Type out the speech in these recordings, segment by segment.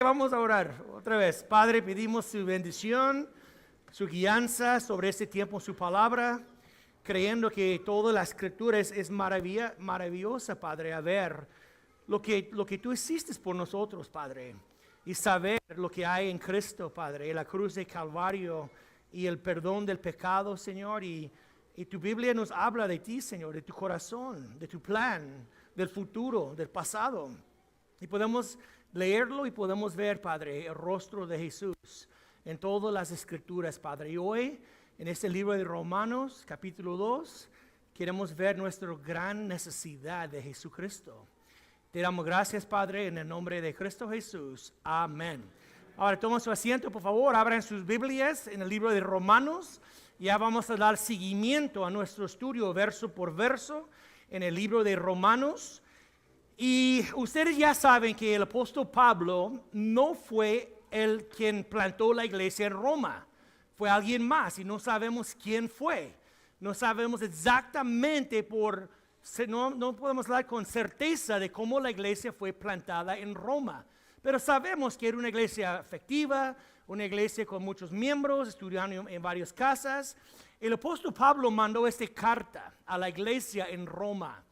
vamos a orar otra vez. Padre, pedimos su bendición, su guianza sobre este tiempo, su palabra, creyendo que toda la escritura es maravillosa, Padre, a ver lo que tú hiciste por nosotros, Padre, y saber lo que hay en Cristo, Padre, en la cruz de Calvario y el perdón del pecado, Señor, y tu Biblia nos habla de ti, Señor, de tu corazón, de tu plan, del futuro, del pasado. Y podemos leerlo y podemos ver, Padre, el rostro de Jesús en todas las escrituras, Padre. Y hoy, en este libro de Romanos, capítulo 2, queremos ver nuestra gran necesidad de Jesucristo. Te damos gracias, Padre, en el nombre de Cristo Jesús. Amén. Ahora, tomen su asiento, por favor, abran sus Biblias en el libro de Romanos. Ya vamos a dar seguimiento a nuestro estudio verso por verso en el libro de Romanos. Y ustedes ya saben que el apóstol Pablo no fue el quien plantó la iglesia en Roma. Fue alguien más y no sabemos quién fue. No sabemos exactamente no podemos hablar con certeza de cómo la iglesia fue plantada en Roma. Pero sabemos que era una iglesia efectiva, una iglesia con muchos miembros, estudiando en varias casas. El apóstol Pablo mandó esta carta a la iglesia en Roma.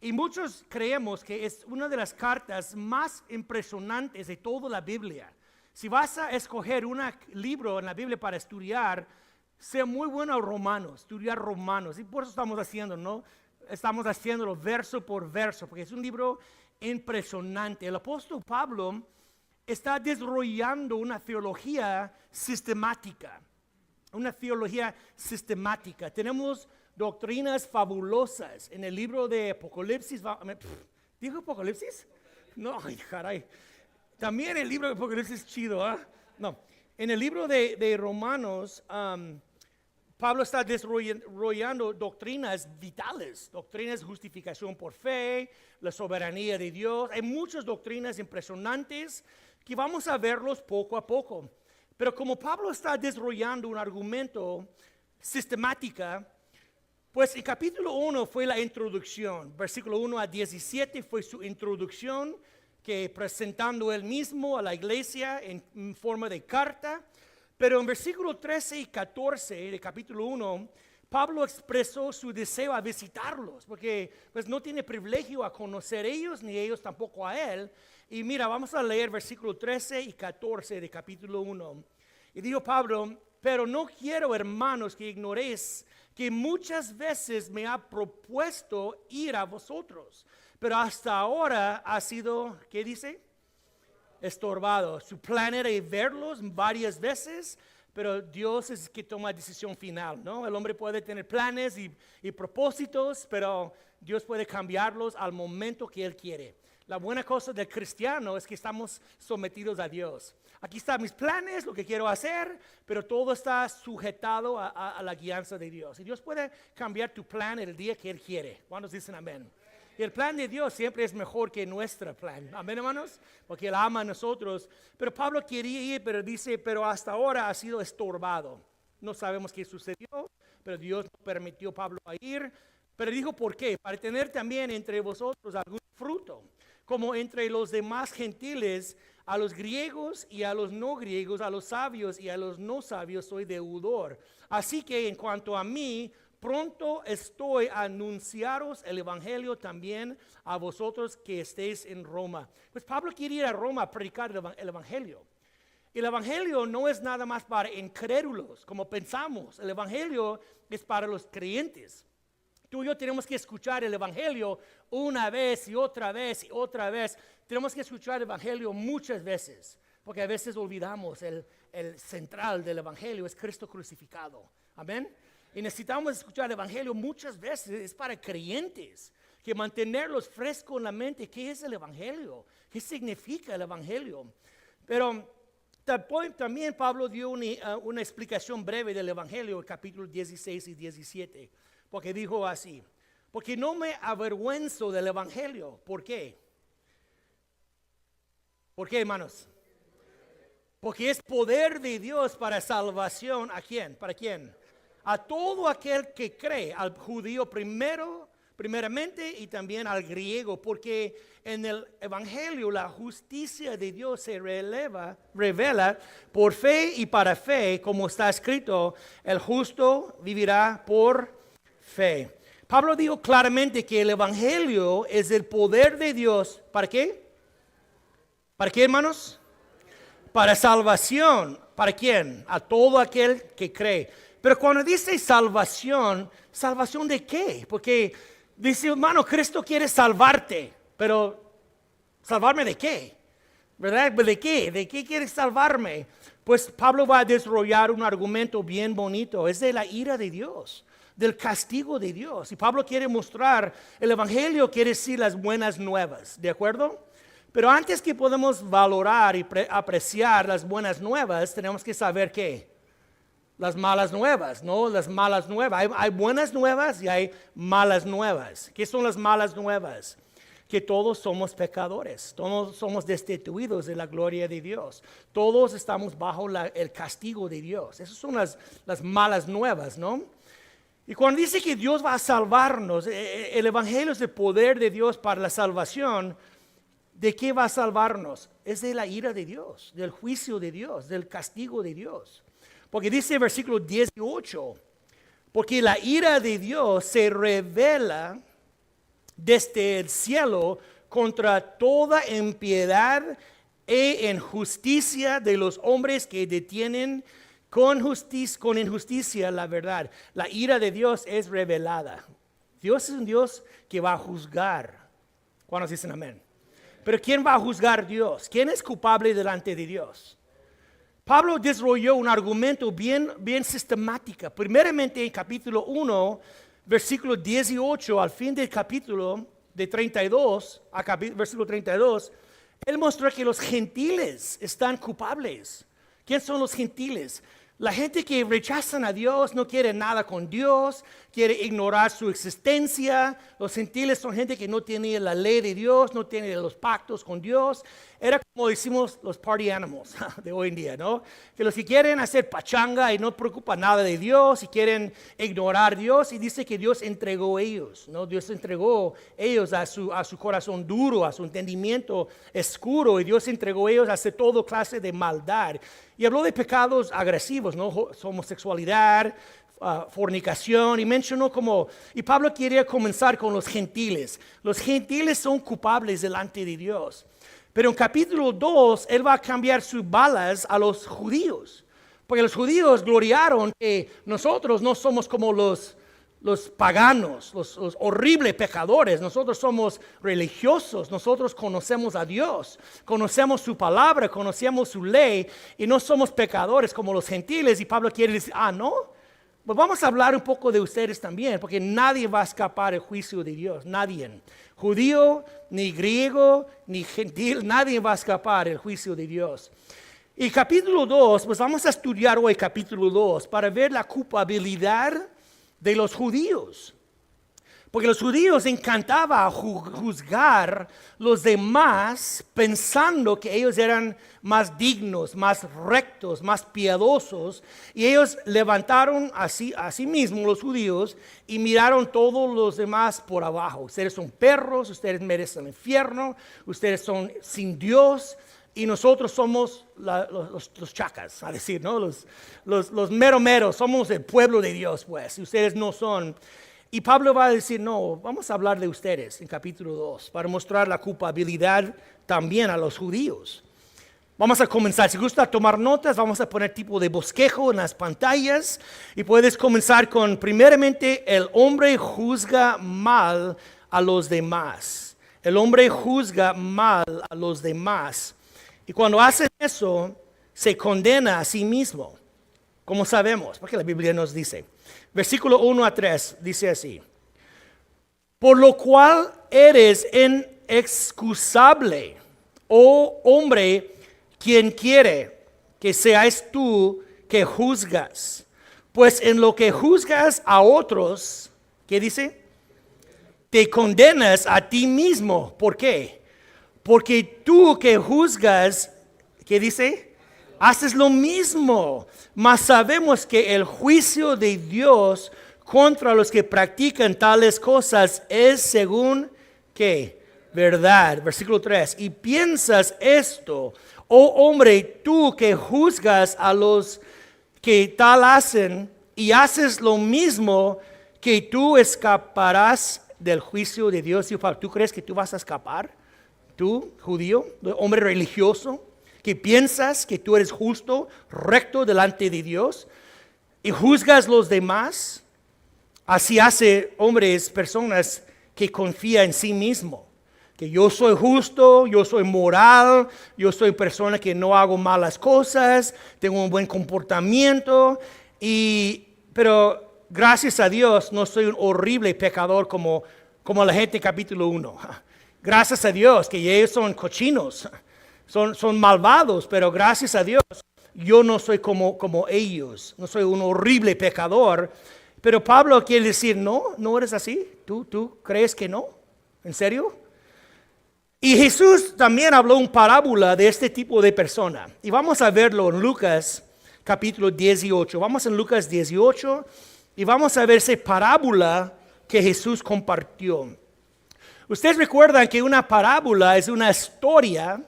Y muchos creemos que es una de las cartas más impresionantes de toda la Biblia. Si vas a escoger un libro en la Biblia para estudiar, sea muy bueno Romanos, estudiar Romanos. Y por eso estamos haciendo, ¿no? Estamos haciéndolo verso por verso, porque es un libro impresionante. El apóstol Pablo está desarrollando una teología sistemática. Una teología sistemática. Tenemos doctrinas fabulosas en el libro de Apocalipsis. ¿Dijo Apocalipsis? No, ay, caray. También el libro de Apocalipsis es chido, ¿ah? No, en el libro de Romanos, Pablo está desarrollando doctrinas vitales, doctrinas de justificación por fe, la soberanía de Dios. Hay muchas doctrinas impresionantes que vamos a verlos poco a poco. Pero como Pablo está desarrollando un argumento sistemática, pues el capítulo 1 fue la introducción, versículo 1 a 17 fue su introducción, que presentando él mismo a la iglesia en forma de carta. Pero en versículo 13 y 14 del capítulo 1, Pablo expresó su deseo a visitarlos, porque pues no tiene privilegio a conocer ellos, ni ellos tampoco a él. Y mira, vamos a leer versículo 13 y 14 del capítulo 1. Y dijo Pablo: pero no quiero, hermanos, que ignoréis que muchas veces me ha propuesto ir a vosotros, pero hasta ahora ha sido, ¿qué dice? Estorbado. Su plan era verlos varias veces, pero Dios es el que toma la decisión final, ¿no? El hombre puede tener planes y propósitos, pero Dios puede cambiarlos al momento que Él quiere. La buena cosa del cristiano es que estamos sometidos a Dios. Aquí están mis planes, lo que quiero hacer, pero todo está sujetado a la guianza de Dios. Y Dios puede cambiar tu plan el día que Él quiere. ¿Cuántos dicen amén? Y el plan de Dios siempre es mejor que nuestro plan. Amén, hermanos, porque Él ama a nosotros. Pero Pablo quería ir, pero dice, pero hasta ahora ha sido estorbado. No sabemos qué sucedió, pero Dios permitió a Pablo a ir. Pero dijo, ¿por qué? Para tener también entre vosotros algún fruto, como entre los demás gentiles, a los griegos y a los no griegos, a los sabios y a los no sabios soy deudor. Así que en cuanto a mí, pronto estoy a anunciaros el evangelio también a vosotros que estéis en Roma. Pues Pablo quiere ir a Roma a predicar el evangelio. El evangelio no es nada más para incrédulos, como pensamos. El evangelio es para los creyentes. Tú y yo tenemos que escuchar el evangelio una vez y otra vez y otra vez. Tenemos que escuchar el evangelio muchas veces, porque a veces olvidamos el central del evangelio es Cristo crucificado. Amén. Y necesitamos escuchar el evangelio muchas veces. Es para creyentes, que mantenerlos frescos en la mente. ¿Qué es el evangelio? ¿Qué significa el evangelio? Pero también Pablo dio una explicación breve del evangelio en capítulos 16 y 17. Porque dijo así: porque no me avergüenzo del evangelio. ¿Por qué? ¿Por qué, hermanos? Porque es poder de Dios para salvación. ¿A quién? ¿Para quién? A todo aquel que cree, al judío primero, primeramente y también al griego, porque en el Evangelio la justicia de Dios se revela por fe y para fe, como está escrito, el justo vivirá por fe. Pablo dijo claramente que el Evangelio es el poder de Dios. ¿Para qué? ¿Para qué, hermanos? Para salvación. ¿Para quién? A todo aquel que cree. Pero cuando dice salvación, ¿salvación de qué? Porque dice, hermano, Cristo quiere salvarte, pero ¿salvarme de qué? ¿Verdad? ¿De qué? ¿De qué quiere salvarme? Pues Pablo va a desarrollar un argumento bien bonito. Es de la ira de Dios, del castigo de Dios. Y Pablo quiere mostrar, el Evangelio quiere decir las buenas nuevas, ¿de acuerdo? Pero antes que podamos valorar y apreciar las buenas nuevas, tenemos que saber qué. Las malas nuevas, ¿no? Las malas nuevas. Hay buenas nuevas y hay malas nuevas. ¿Qué son las malas nuevas? Que todos somos pecadores, todos somos destituidos de la gloria de Dios. Todos estamos bajo el castigo de Dios. Esas son las malas nuevas, ¿no? Y cuando dice que Dios va a salvarnos, el Evangelio es el poder de Dios para la salvación. ¿De qué va a salvarnos? Es de la ira de Dios, del juicio de Dios, del castigo de Dios. Porque dice el versículo 18, porque la ira de Dios se revela desde el cielo contra toda impiedad e injusticia de los hombres que detienen con injusticia la verdad. La ira de Dios es revelada. Dios es un Dios que va a juzgar. ¿Cuántos dicen amén? Pero ¿quién va a juzgar a Dios? ¿Quién es culpable delante de Dios? Pablo desarrolló un argumento bien sistemático. Primeramente en capítulo 1, versículo 18, al fin del capítulo de 32, versículo 32, él mostró que los gentiles están culpables. ¿Quién son los gentiles? La gente que rechazan a Dios, no quiere nada con Dios, quiere ignorar su existencia. Los gentiles son gente que no tiene la ley de Dios, no tiene los pactos con Dios. Era como decimos los party animals de hoy en día, ¿no? Que los que quieren hacer pachanga y no preocupan nada de Dios y quieren ignorar a Dios, y dice que Dios entregó a ellos, ¿no? Dios entregó a ellos a su corazón duro, a su entendimiento oscuro, y Dios entregó a ellos a hacer toda clase de maldad. Y habló de pecados agresivos, ¿no? Homosexualidad, fornicación, y mencionó y Pablo quería comenzar con los gentiles. Los gentiles son culpables delante de Dios. Pero en capítulo 2, él va a cambiar sus balas a los judíos. Porque los judíos gloriaron que nosotros no somos como los paganos, los horribles pecadores. Nosotros somos religiosos, nosotros conocemos a Dios, conocemos su palabra, conocemos su ley, y no somos pecadores como los gentiles. Y Pablo quiere decir, ¿no? Pues vamos a hablar un poco de ustedes también, porque nadie va a escapar del juicio de Dios, nadie. Judío, ni griego, ni gentil, nadie va a escapar del juicio de Dios. Y capítulo 2, pues vamos a estudiar hoy capítulo 2 para ver la culpabilidad de los judíos. Porque los judíos encantaban juzgar los demás pensando que ellos eran más dignos, más rectos, más piadosos. Y ellos levantaron a sí mismos los judíos y miraron todos los demás por abajo. Ustedes son perros, ustedes merecen el infierno, ustedes son sin Dios. Y nosotros somos los chacas, a decir, ¿no? Los meros, somos el pueblo de Dios, pues. Y ustedes no son. Y Pablo va a decir, no, vamos a hablar de ustedes en capítulo 2 para mostrar la culpabilidad también a los judíos. Vamos a comenzar. Si gusta tomar notas, vamos a poner tipo de bosquejo en las pantallas. Y puedes comenzar con, primeramente, el hombre juzga mal a los demás. El hombre juzga mal a los demás. Y cuando hace eso, se condena a sí mismo. Como sabemos, porque la Biblia nos dice. Versículo 1 a 3 dice así. Por lo cual eres inexcusable, oh hombre, quien quiere que seas tú que juzgas. Pues en lo que juzgas a otros, ¿qué dice? Te condenas a ti mismo. ¿Por qué? Porque tú que juzgas, ¿qué dice? Haces lo mismo, mas sabemos que el juicio de Dios contra los que practican tales cosas es según ¿qué? Verdad. Versículo 3. Y piensas esto, oh hombre, tú que juzgas a los que tal hacen y haces lo mismo, que tú escaparás del juicio de Dios. ¿Tú crees que tú vas a escapar? Tú, judío, hombre religioso, que piensas que tú eres justo, recto delante de Dios y juzgas los demás. Así hace hombres, personas que confían en sí mismo. Que yo soy justo, yo soy moral, yo soy persona que no hago malas cosas, tengo un buen comportamiento, pero gracias a Dios no soy un horrible pecador como la gente en capítulo 1. Gracias a Dios que ellos son cochinos, son malvados, pero gracias a Dios yo no soy como ellos, no soy un horrible pecador. Pero Pablo quiere decir, no eres así, ¿Tú crees que no? ¿En serio? Y Jesús también habló una parábola de este tipo de persona. Y vamos a verlo en Lucas capítulo 18. Vamos en Lucas 18 y vamos a ver esa parábola que Jesús compartió. Ustedes recuerdan que una parábola es una historia,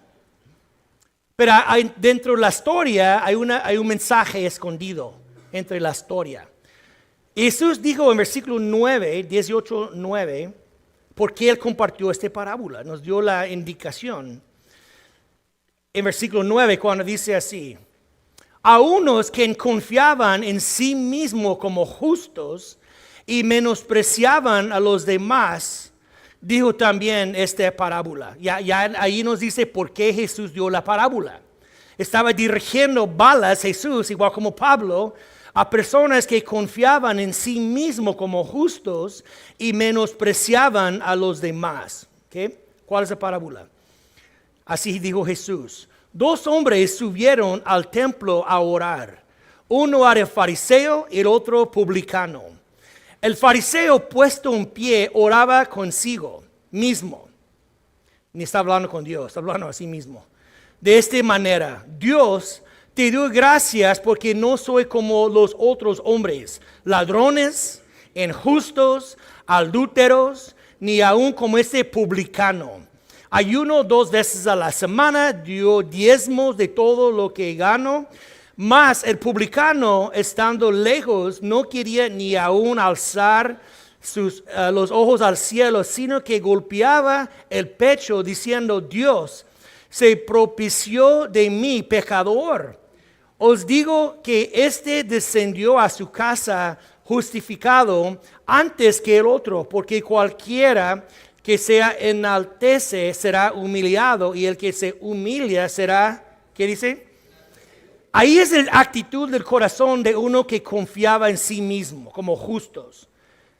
pero dentro de la historia hay un mensaje escondido entre la historia. Jesús dijo en versículo 9, 18, 9, por qué Él compartió esta parábola. Nos dio la indicación. En versículo 9, cuando dice así, a unos que confiaban en sí mismos como justos y menospreciaban a los demás, dijo también esta parábola. Ya ahí nos dice por qué Jesús dio la parábola. Estaba dirigiendo balas Jesús, igual como Pablo, a personas que confiaban en sí mismos como justos y menospreciaban a los demás. ¿Okay? ¿Cuál es la parábola? Así dijo Jesús. 2 hombres subieron al templo a orar. Uno era fariseo y el otro publicano. El fariseo, puesto en pie, oraba consigo mismo. Ni está hablando con Dios, está hablando a sí mismo. De esta manera, Dios, te doy gracias porque no soy como los otros hombres, ladrones, injustos, adúlteros, ni aun como este publicano. Ayuno 2 veces a la semana, dio diezmos de todo lo que gano. Mas el publicano, estando lejos, no quería ni aun alzar los ojos al cielo, sino que golpeaba el pecho diciendo, Dios, se propició de mí, pecador. Os digo que éste descendió a su casa justificado antes que el otro, porque cualquiera que se enaltece será humillado, y el que se humilla será, ¿qué dice? Ahí es la actitud del corazón de uno que confiaba en sí mismo como justos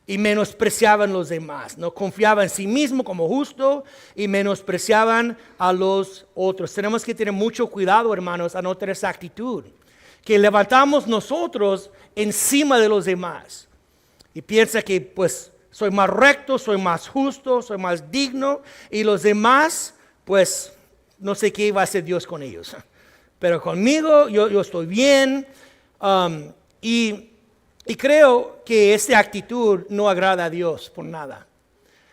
y menospreciaban los demás. No confiaba en sí mismo como justo y menospreciaban a los otros. Tenemos que tener mucho cuidado, hermanos, a no tener esa actitud, que levantamos nosotros encima de los demás y piensa que pues soy más recto, soy más justo, soy más digno, y los demás pues no sé qué va a hacer Dios con ellos. Pero conmigo yo estoy bien, y creo que esta actitud no agrada a Dios por nada.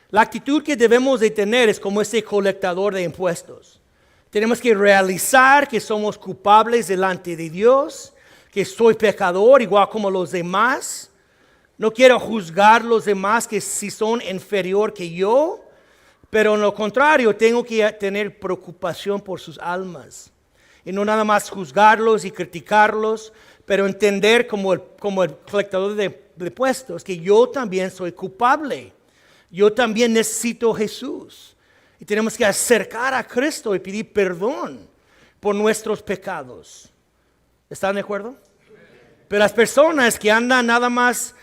La actitud que debemos de tener es como ese colectador de impuestos. Tenemos que realizar que somos culpables delante de Dios, que soy pecador igual como los demás. No quiero juzgar los demás que si son inferior que yo, pero en lo contrario tengo que tener preocupación por sus almas. Y no nada más juzgarlos y criticarlos, pero entender como el colectador de impuestos que yo también soy culpable. Yo también necesito a Jesús. Y tenemos que acercar a Cristo y pedir perdón por nuestros pecados. ¿Están de acuerdo? Pero las personas que andan nada más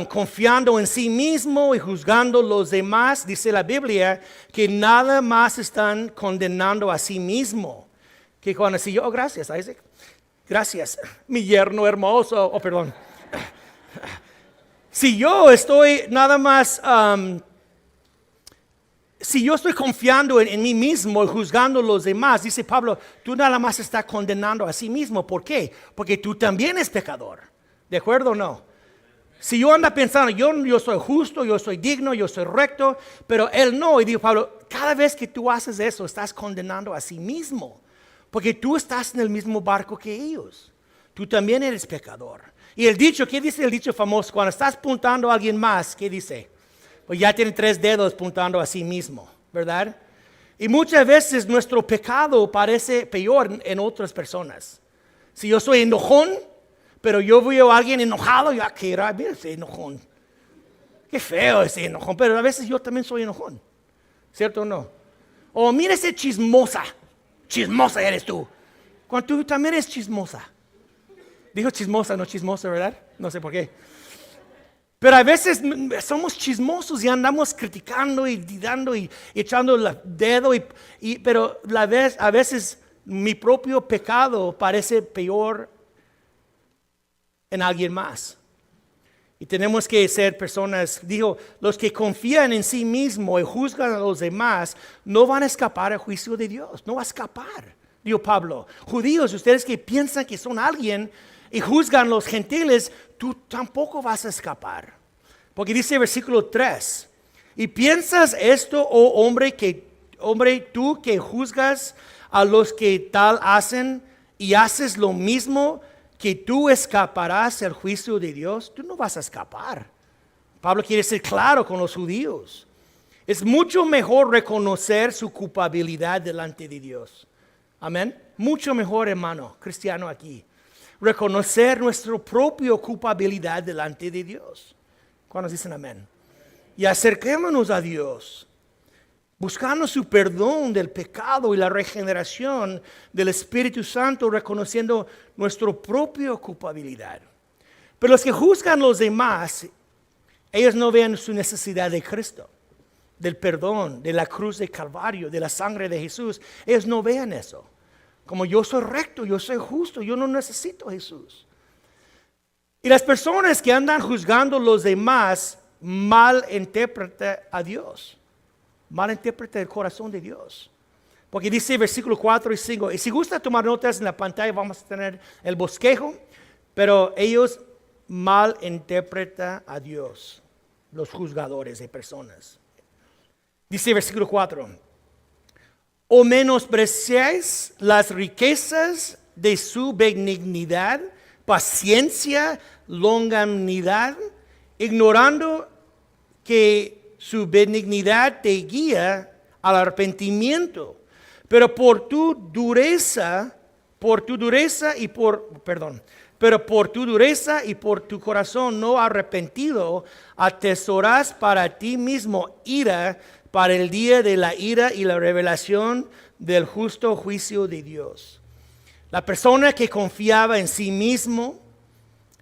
confiando en sí mismo y juzgando a los demás, dice la Biblia, que nada más están condenando a sí mismo. Que cuando si yo, gracias Isaac, gracias, mi yerno hermoso, perdón. Si yo estoy nada más, si yo estoy confiando en mí mismo y juzgando a los demás, dice Pablo, tú nada más estás condenando a sí mismo. ¿Por qué? Porque tú también eres pecador. ¿De acuerdo o no? Si yo ando pensando, yo soy justo, yo soy digno, yo soy recto, pero él no. Y dijo Pablo, cada vez que tú haces eso, estás condenando a sí mismo. Porque tú estás en el mismo barco que ellos. Tú también eres pecador. Y el dicho, ¿qué dice el dicho famoso? Cuando estás apuntando a alguien más, ¿qué dice? Pues ya tiene 3 dedos apuntando a sí mismo, ¿verdad? Y muchas veces nuestro pecado parece peor en otras personas. Si yo soy enojón, pero yo veo a alguien enojado, yo, qué raro, mira ese enojón. Qué feo ese enojón, pero a veces yo también soy enojón. ¿Cierto o no? O mira ese chismosa. Chismosa eres tú. Cuando tú también eres chismosa. Dijo chismosa, no chismosa, ¿verdad? No sé por qué. Pero a veces somos chismosos y andamos criticando y dando y echando el dedo. Pero a veces mi propio pecado parece peor en alguien más. Y tenemos que ser personas, dijo, los que confían en sí mismos y juzgan a los demás, no van a escapar al juicio de Dios, no va a escapar, dijo Pablo. Judíos, ustedes que piensan que son alguien y juzgan a los gentiles, tú tampoco vas a escapar. Porque dice el versículo 3, y piensas esto, oh hombre, tú que juzgas a los que tal hacen y haces lo mismo, que tú escaparás del juicio de Dios. Tú no vas a escapar. Pablo quiere ser claro con los judíos. Es mucho mejor reconocer su culpabilidad delante de Dios. Amén. Mucho mejor, hermano cristiano aquí. Reconocer nuestra propia culpabilidad delante de Dios. ¿Cuántos dicen amén? Y acerquémonos a Dios, buscando su perdón del pecado y la regeneración del Espíritu Santo, reconociendo nuestra propia culpabilidad. Pero los que juzgan a los demás, ellos no ven su necesidad de Cristo, del perdón, de la cruz de Calvario, de la sangre de Jesús. Ellos no ven eso. Como yo soy recto, yo soy justo, yo no necesito a Jesús. Y las personas que andan juzgando a los demás malinterpretan a Dios. Malinterpreta el corazón de Dios. Porque dice versículo 4 y 5. Y si gusta tomar notas en la pantalla, vamos a tener el bosquejo. Pero ellos malinterpretan a Dios, los juzgadores de personas. Dice versículo 4. O menospreciáis las riquezas de su benignidad, paciencia, longanimidad, ignorando que su benignidad te guía al arrepentimiento, pero por tu dureza y por tu corazón no arrepentido, atesoras para ti mismo ira para el día de la ira y la revelación del justo juicio de Dios. La persona que confiaba en sí mismo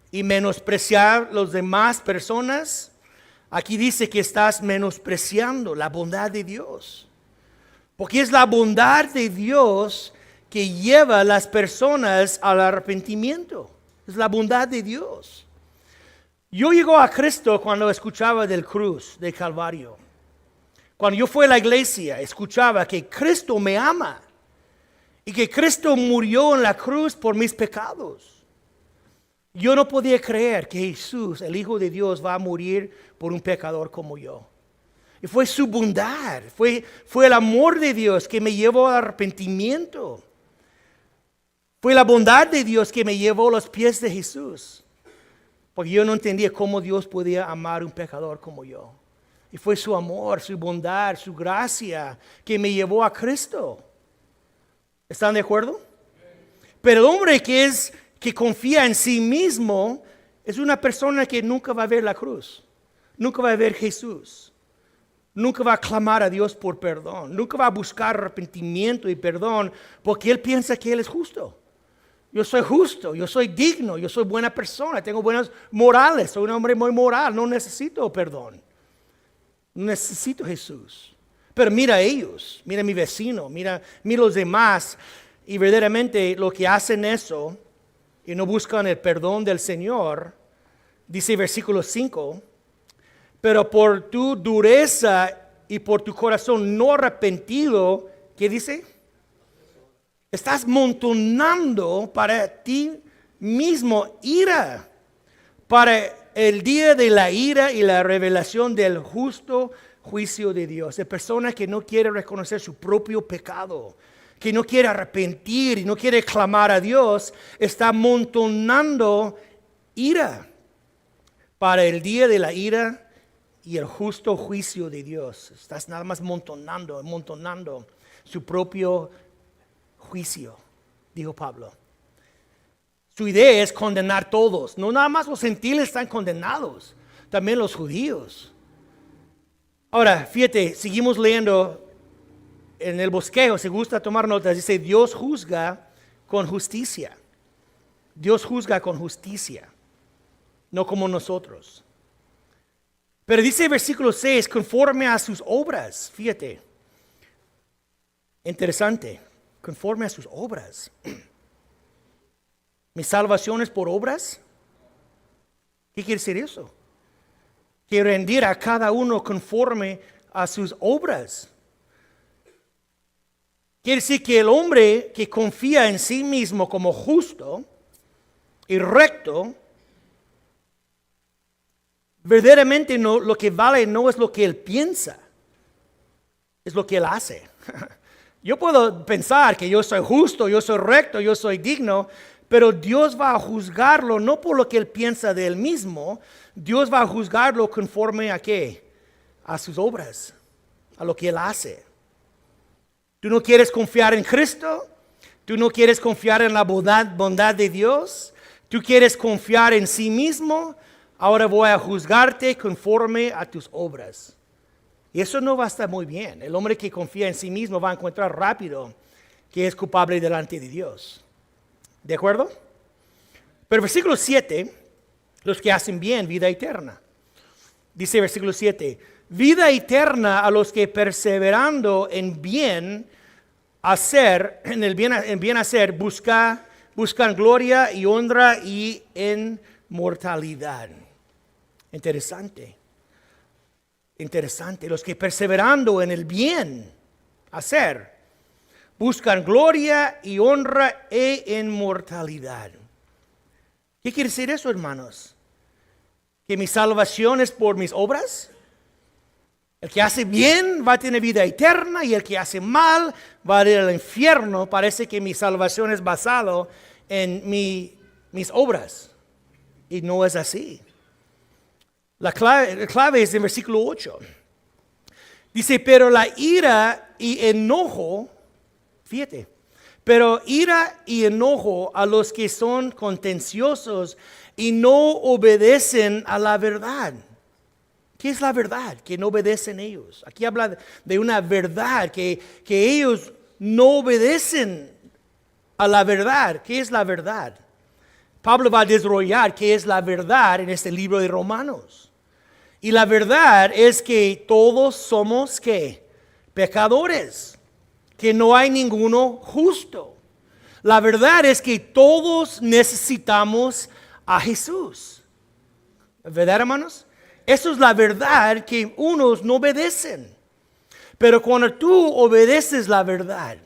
y menospreciaba a las demás personas, aquí dice que estás menospreciando la bondad de Dios. Porque es la bondad de Dios que lleva a las personas al arrepentimiento. Es la bondad de Dios. Yo llego a Cristo cuando escuchaba del cruz, de Calvario. Cuando yo fui a la iglesia, escuchaba que Cristo me ama. Y que Cristo murió en la cruz por mis pecados. Yo no podía creer que Jesús, el Hijo de Dios, va a morir por un pecador como yo. Y fue su bondad, fue el amor de Dios que me llevó al arrepentimiento. Fue la bondad de Dios que me llevó a los pies de Jesús. Porque yo no entendía cómo Dios podía amar a un pecador como yo. Y fue su amor, su bondad, su gracia que me llevó a Cristo. ¿Están de acuerdo? Pero el hombre que confía en sí mismo es una persona que nunca va a ver la cruz, nunca va a ver Jesús, nunca va a clamar a Dios por perdón, nunca va a buscar arrepentimiento y perdón porque él piensa que él es justo. Yo soy justo, yo soy digno, yo soy buena persona, tengo buenas morales, soy un hombre muy moral, no necesito perdón, no necesito Jesús. Pero mira a ellos, mira a mi vecino, mira a los demás y verdaderamente lo que hacen eso y no buscan el perdón del Señor, dice versículo 5, pero por tu dureza y por tu corazón no arrepentido, ¿qué dice? Estás montonando para ti mismo ira, para el día de la ira y la revelación del justo juicio de Dios. La persona que no quiere reconocer su propio pecado, que no quiere arrepentir y no quiere clamar a Dios, está amontonando ira para el día de la ira y el justo juicio de Dios. Estás nada más amontonando su propio juicio, dijo Pablo. Su idea es condenar a todos. No nada más los gentiles están condenados, también los judíos. Ahora, fíjate, seguimos leyendo en el bosquejo, si gusta tomar notas, dice Dios juzga con justicia. Dios juzga con justicia, no como nosotros. Pero dice el versículo 6, conforme a sus obras, fíjate, interesante, conforme a sus obras. ¿Mi salvación es por obras? ¿Qué quiere decir eso? Que rendir a cada uno conforme a sus obras. Quiere decir que el hombre que confía en sí mismo como justo y recto, verdaderamente no, lo que vale no es lo que él piensa, es lo que él hace. Yo puedo pensar que yo soy justo, yo soy recto, yo soy digno, pero Dios va a juzgarlo no por lo que él piensa de él mismo, Dios va a juzgarlo conforme a qué, a sus obras, a lo que él hace. ¿Tú no quieres confiar en Cristo? ¿Tú no quieres confiar en la bondad de Dios? ¿Tú quieres confiar en sí mismo? Ahora voy a juzgarte conforme a tus obras. Y eso no va a estar muy bien. El hombre que confía en sí mismo va a encontrar rápido que es culpable delante de Dios. ¿De acuerdo? Pero versículo 7, los que hacen bien, vida eterna. Dice versículo 7, vida eterna a los que perseverando en bien hacer, en bien hacer, buscan gloria y honra y inmortalidad. Interesante. Los que perseverando en el bien hacer, buscan gloria y honra e inmortalidad. ¿Qué quiere decir eso, hermanos? ¿Que mi salvación es por mis obras? El que hace bien va a tener vida eterna y el que hace mal va a ir al infierno. Parece que mi salvación es basado en mis obras. Y no es así. La clave es en versículo 8. Dice, pero la ira y enojo, fíjate, pero ira y enojo a los que son contenciosos y no obedecen a la verdad. ¿Qué es la verdad? Que no obedecen ellos. Aquí habla de una verdad, que ellos no obedecen a la verdad. ¿Qué es la verdad? Pablo va a desarrollar qué es la verdad en este libro de Romanos. Y la verdad es que todos somos, ¿qué? Pecadores. Que no hay ninguno justo. La verdad es que todos necesitamos a Jesús. ¿Verdad, hermanos? Eso es la verdad que unos no obedecen. Pero cuando tú obedeces la verdad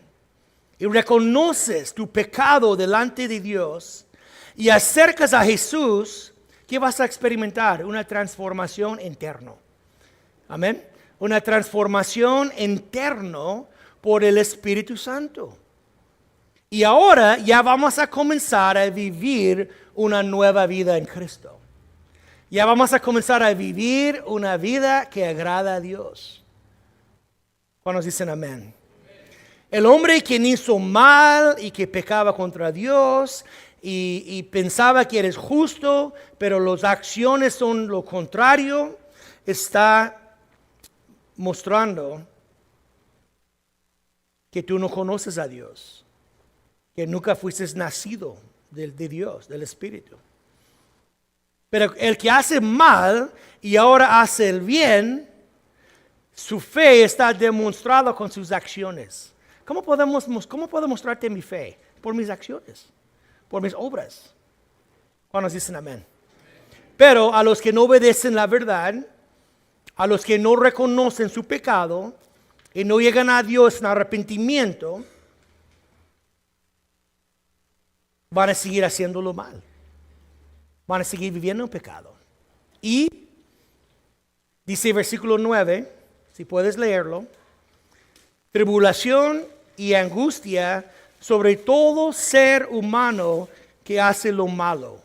y reconoces tu pecado delante de Dios y acercas a Jesús, ¿qué vas a experimentar? Una transformación interna. Amén. Una transformación interna por el Espíritu Santo. Y ahora ya vamos a comenzar a vivir una nueva vida en Cristo. Ya vamos a comenzar a vivir una vida que agrada a Dios. ¿Cuántos dicen amén? El hombre que hizo mal y que pecaba contra Dios y pensaba que eres justo, pero las acciones son lo contrario, está mostrando que tú no conoces a Dios, que nunca fuiste nacido de Dios, del Espíritu. Pero el que hace mal y ahora hace el bien, su fe está demostrada con sus acciones. ¿Cómo puedo mostrarte mi fe? Por mis acciones, por mis obras. ¿Cuántos dicen amén? Pero a los que no obedecen la verdad, a los que no reconocen su pecado y no llegan a Dios en arrepentimiento, van a seguir haciéndolo mal. Van a seguir viviendo en pecado. Y dice versículo 9, si puedes leerlo, tribulación y angustia sobre todo ser humano que hace lo malo.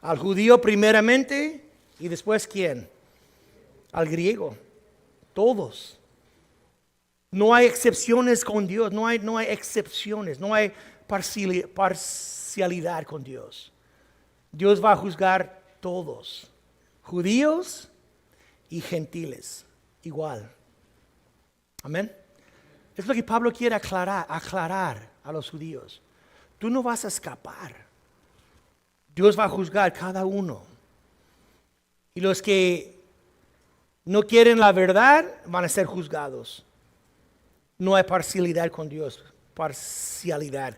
Al judío primeramente y después ¿quién? Al griego. Todos. No hay excepciones con Dios, no hay excepciones, no hay parcialidad con Dios. Dios va a juzgar todos, judíos y gentiles, igual. Amén. Es lo que Pablo quiere aclarar a los judíos. Tú no vas a escapar. Dios va a juzgar cada uno. Y los que no quieren la verdad van a ser juzgados. No hay parcialidad con Dios, parcialidad.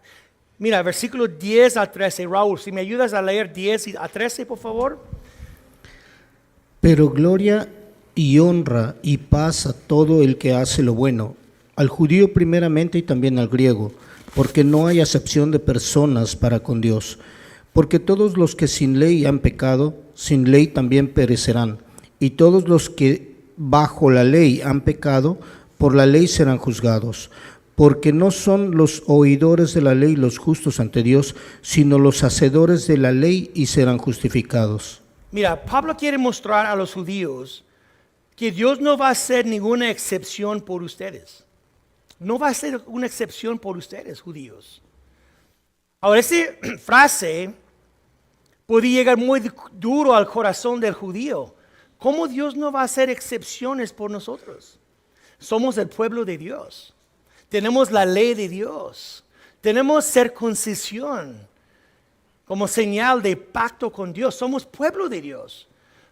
Mira, versículo 10 a 13. Raúl, si me ayudas a leer 10 a 13, por favor. Pero gloria y honra y paz a todo el que hace lo bueno, al judío primeramente y también al griego, porque no hay acepción de personas para con Dios. Porque todos los que sin ley han pecado, sin ley también perecerán, y todos los que bajo la ley han pecado, por la ley serán juzgados. Porque no son los oidores de la ley los justos ante Dios, sino los hacedores de la ley y serán justificados. Mira, Pablo quiere mostrar a los judíos que Dios no va a hacer ninguna excepción por ustedes. No va a ser una excepción por ustedes, judíos. Ahora, esa frase puede llegar muy duro al corazón del judío. ¿Cómo Dios no va a hacer excepciones por nosotros? Somos el pueblo de Dios. Tenemos la ley de Dios. Tenemos circuncisión como señal de pacto con Dios. Somos pueblo de Dios.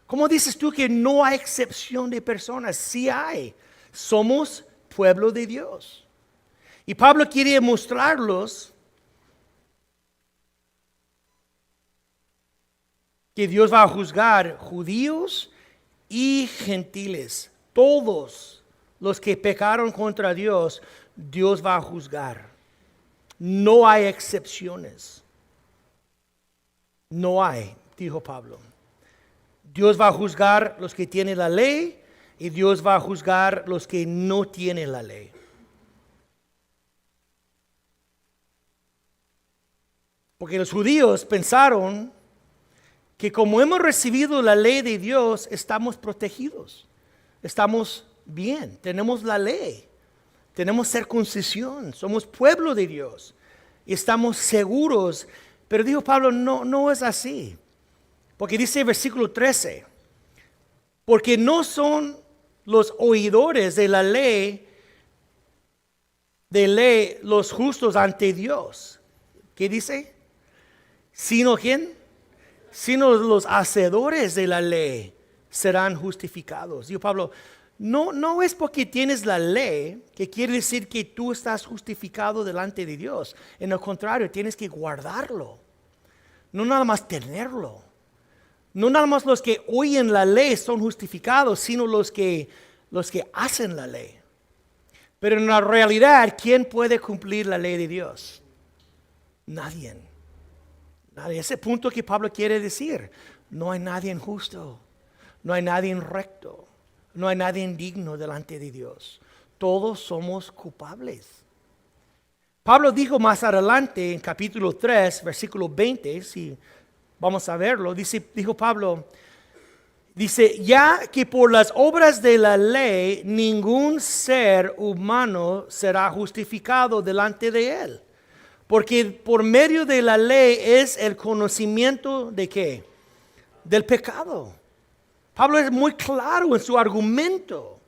¿Cómo dices tú que no hay excepción de personas? Sí hay. Somos pueblo de Dios. Y Pablo quiere mostrarlos que Dios va a juzgar judíos y gentiles. Todos los que pecaron contra Dios, Dios va a juzgar. No hay excepciones. No hay, dijo Pablo. Dios va a juzgar los que tienen la ley y Dios va a juzgar los que no tienen la ley. Porque los judíos pensaron que como hemos recibido la ley de Dios, estamos protegidos, estamos bien, tenemos la ley, tenemos circuncisión, somos pueblo de Dios y estamos seguros. Pero dijo Pablo, no es así. Porque dice el versículo 13, porque no son los oidores de la ley los justos ante Dios. ¿Qué dice? ¿Sino quién? Sino los hacedores de la ley serán justificados. Dijo Pablo, no es porque tienes la ley que quiere decir que tú estás justificado delante de Dios. En lo contrario, tienes que guardarlo. No nada más tenerlo. No nada más los que oyen la ley son justificados, sino los que hacen la ley. Pero en la realidad, ¿quién puede cumplir la ley de Dios? Nadie. Ese punto que Pablo quiere decir, no hay nadie justo, no hay nadie recto, no hay nadie digno delante de Dios. Todos somos culpables. Pablo dijo más adelante en capítulo 3, versículo 20, si vamos a verlo, dijo Pablo, ya que por las obras de la ley ningún ser humano será justificado delante de él. Porque por medio de la ley es el conocimiento de ¿qué? Del pecado. Pablo es muy claro en su argumento.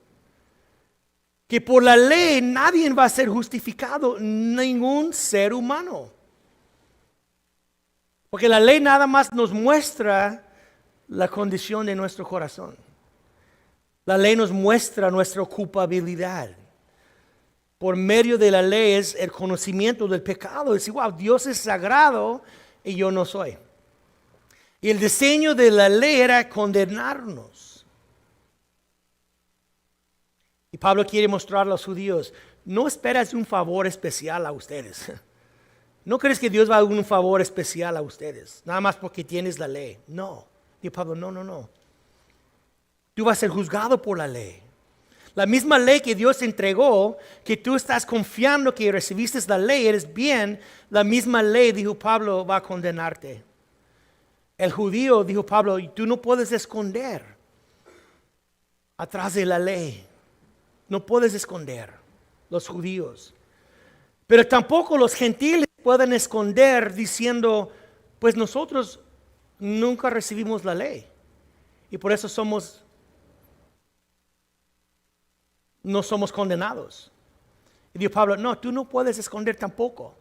Que por la ley nadie va a ser justificado, ningún ser humano. Porque la ley nada más nos muestra la condición de nuestro corazón. La ley nos muestra nuestra culpabilidad. Por medio de la ley es el conocimiento del pecado. Es igual, Dios es sagrado y yo no soy. Y el diseño de la ley era condenarnos. Y Pablo quiere mostrar a los judíos, no esperas un favor especial a ustedes. No crees que Dios va a dar un favor especial a ustedes, nada más porque tienes la ley. No. Y Pablo, no. Tú vas a ser juzgado por la ley. La misma ley que Dios entregó, que tú estás confiando que recibiste la ley, eres bien, la misma ley, dijo Pablo, va a condenarte. El judío, dijo Pablo, tú no puedes esconder atrás de la ley. No puedes esconder los judíos. Pero tampoco los gentiles pueden esconder diciendo, pues nosotros nunca recibimos la ley. Y por eso no somos condenados. Y dijo Pablo, no, tú no puedes esconder tampoco.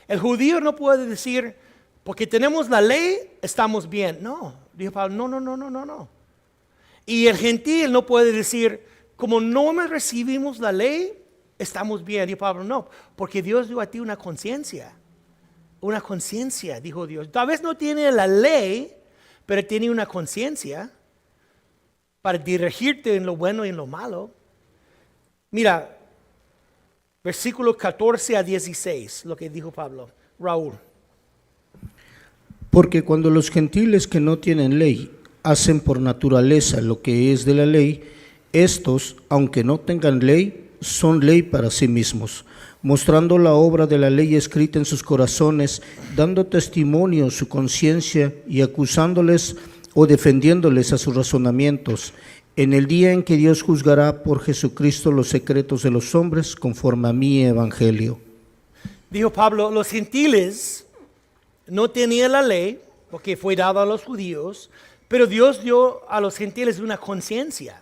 El judío no puede decir, porque tenemos la ley, estamos bien. No, dijo Pablo, no. Y el gentil no puede decir, como no me recibimos la ley, estamos bien. Dijo Pablo, no, porque Dios dio a ti una conciencia. Una conciencia, dijo Dios. Tal vez no tiene la ley, pero tiene una conciencia para dirigirte en lo bueno y en lo malo. Mira, versículos 14 a 16, lo que dijo Pablo. Raúl. Porque cuando los gentiles que no tienen ley hacen por naturaleza lo que es de la ley, estos, aunque no tengan ley, son ley para sí mismos, mostrando la obra de la ley escrita en sus corazones, dando testimonio su conciencia y acusándoles o defendiéndoles a sus razonamientos, en el día en que Dios juzgará por Jesucristo los secretos de los hombres conforme a mi evangelio. Dijo Pablo, los gentiles no tenían la ley, porque fue dada a los judíos, pero Dios dio a los gentiles una conciencia.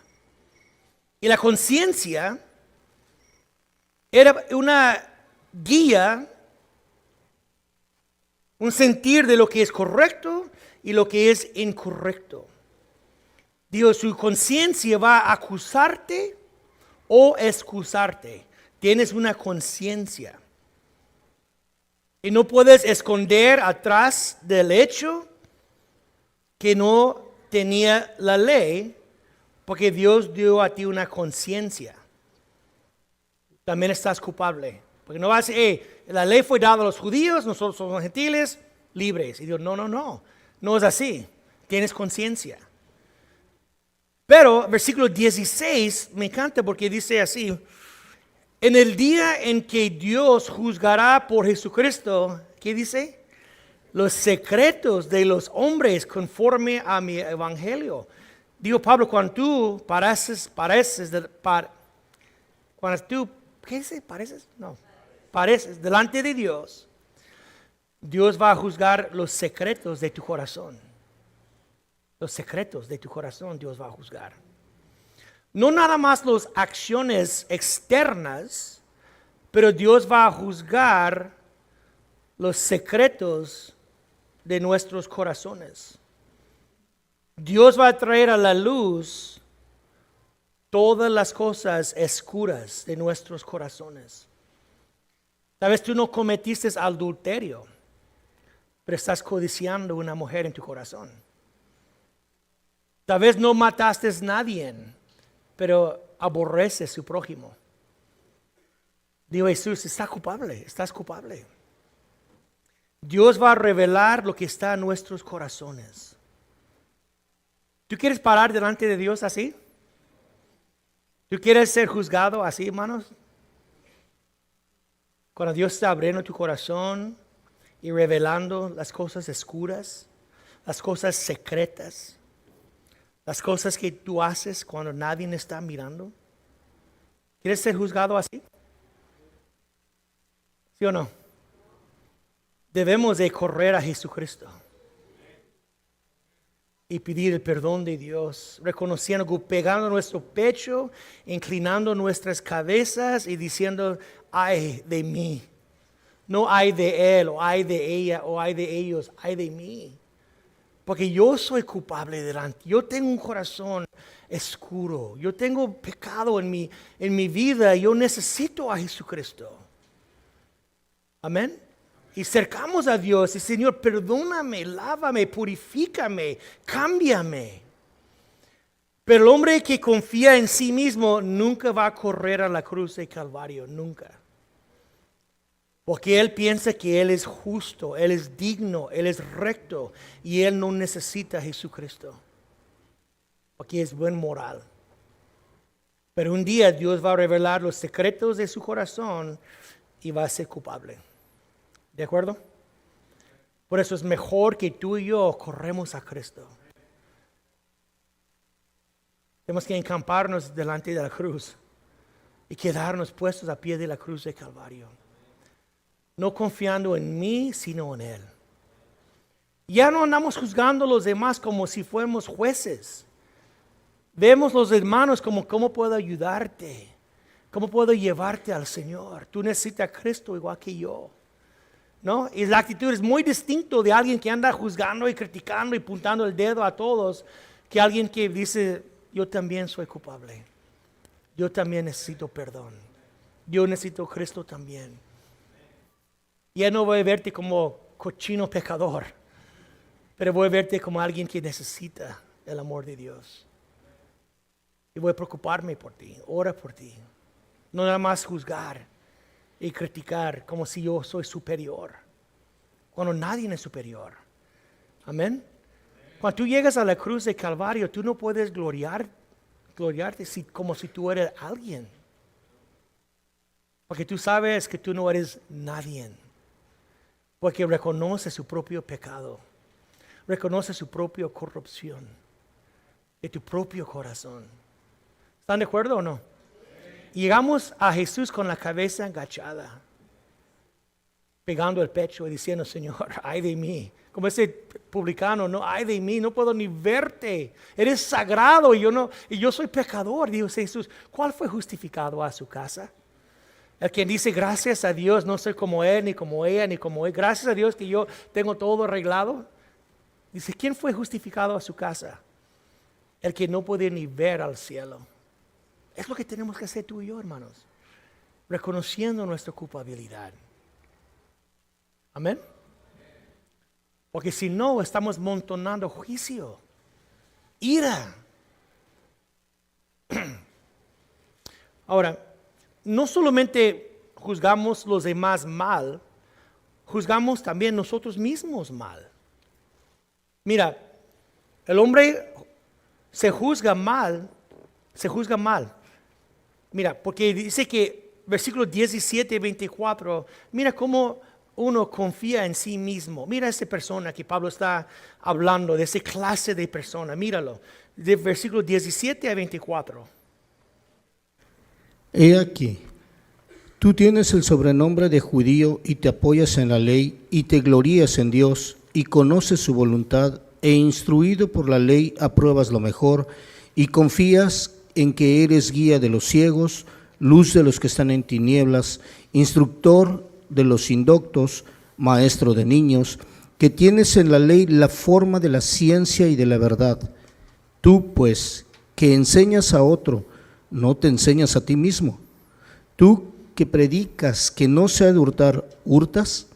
Y la conciencia era una guía, un sentir de lo que es correcto y lo que es incorrecto. Dios, su conciencia va a acusarte o excusarte. Tienes una conciencia. Y no puedes esconder atrás del hecho que no tenía la ley, porque Dios dio a ti una conciencia. También estás culpable. Porque no vas a decir, la ley fue dada a los judíos, nosotros somos gentiles, libres. Y Dios, no es así. Tienes conciencia. Pero versículo 16 me encanta porque dice así, en el día en que Dios juzgará por Jesucristo, ¿qué dice? Los secretos de los hombres conforme a mi evangelio. Dijo Pablo, cuando tú pareces delante de Dios, Dios va a juzgar los secretos de tu corazón. Los secretos de tu corazón Dios va a juzgar. No nada más las acciones externas, pero Dios va a juzgar los secretos de nuestros corazones. Dios va a traer a la luz todas las cosas oscuras de nuestros corazones. Tal vez tú no cometiste adulterio, pero estás codiciando a una mujer en tu corazón. Tal vez no mataste a nadie, pero aborreces a su prójimo. Dijo Jesús, estás culpable. Dios va a revelar lo que está en nuestros corazones. ¿Tú quieres parar delante de Dios así? ¿Tú quieres ser juzgado así, hermanos? Cuando Dios está abriendo tu corazón y revelando las cosas oscuras, las cosas secretas, las cosas que tú haces cuando nadie está mirando. ¿Quieres ser juzgado así? ¿Sí o no? Debemos de correr a Jesucristo y pedir el perdón de Dios, reconociendo, pegando nuestro pecho, inclinando nuestras cabezas y diciendo, ay de mí. No hay de él, o hay de ella, o hay de ellos, hay de mí. Porque yo soy culpable delante. Yo tengo un corazón oscuro. Yo tengo pecado en mi vida. Yo necesito a Jesucristo. Amén. Y cercamos a Dios y Señor, perdóname, lávame, purifícame, cámbiame. Pero el hombre que confía en sí mismo nunca va a correr a la cruz de Calvario, nunca. Porque él piensa que él es justo, él es digno, él es recto y él no necesita a Jesucristo. porque es buen moral. Pero un día Dios va a revelar los secretos de su corazón y va a ser culpable. ¿De acuerdo? Por eso es mejor que tú y yo corremos a Cristo. Tenemos que encamparnos delante de la cruz y quedarnos puestos a pie de la cruz de Calvario. No confiando en mí, sino en Él. Ya no andamos juzgando a los demás como si fuéramos jueces. Vemos los hermanos como cómo puedo ayudarte, cómo puedo llevarte al Señor. Tú necesitas a Cristo igual que yo. ¿No? Y la actitud es muy distinta de alguien que anda juzgando y criticando y apuntando el dedo a todos, que alguien que dice, yo también soy culpable. Yo también necesito perdón. Yo necesito a Cristo también. Ya no voy a verte como cochino pecador, pero voy a verte como alguien que necesita el amor de Dios. Y voy a preocuparme por ti, orar por ti. No nada más juzgar y criticar como si yo soy superior, cuando nadie es superior. Amén. Cuando tú llegas a la cruz de Calvario, tú no puedes gloriarte como si tú eres alguien, porque tú sabes que tú no eres nadie, porque reconoce su propio pecado, reconoce su propia corrupción de tu propio corazón. ¿Están de acuerdo o no? Llegamos a Jesús con la cabeza agachada, pegando el pecho y diciendo, Señor, ay de mí. Como ese publicano, no, ay de mí, no puedo ni verte. Eres sagrado y yo soy pecador. Dijo Jesús, ¿cuál fue justificado a su casa? El quien dice, gracias a Dios, no soy como él, ni como ella, ni como él. Gracias a Dios que yo tengo todo arreglado. Dice, ¿quién fue justificado a su casa? El que no puede ni ver al cielo. Es lo que tenemos que hacer tú y yo, hermanos. Reconociendo nuestra culpabilidad. Amén. Porque si no, estamos montonando juicio, ira. Ahora, no solamente juzgamos los demás mal, juzgamos también nosotros mismos mal. Mira, el hombre se juzga mal. Mira, porque dice que versículos 17 y 24, mira cómo uno confía en sí mismo. Mira esa persona que Pablo está hablando, de esa clase de persona, míralo, de versículos 17 a 24. He aquí, tú tienes el sobrenombre de judío y te apoyas en la ley y te glorías en Dios y conoces su voluntad e instruido por la ley apruebas lo mejor y confías en que eres guía de los ciegos, luz de los que están en tinieblas, instructor de los indoctos, maestro de niños, que tienes en la ley la forma de la ciencia y de la verdad. Tú, pues, que enseñas a otro, ¿no te enseñas a ti mismo? Tú que predicas que no se ha de hurtar, ¿hurtas?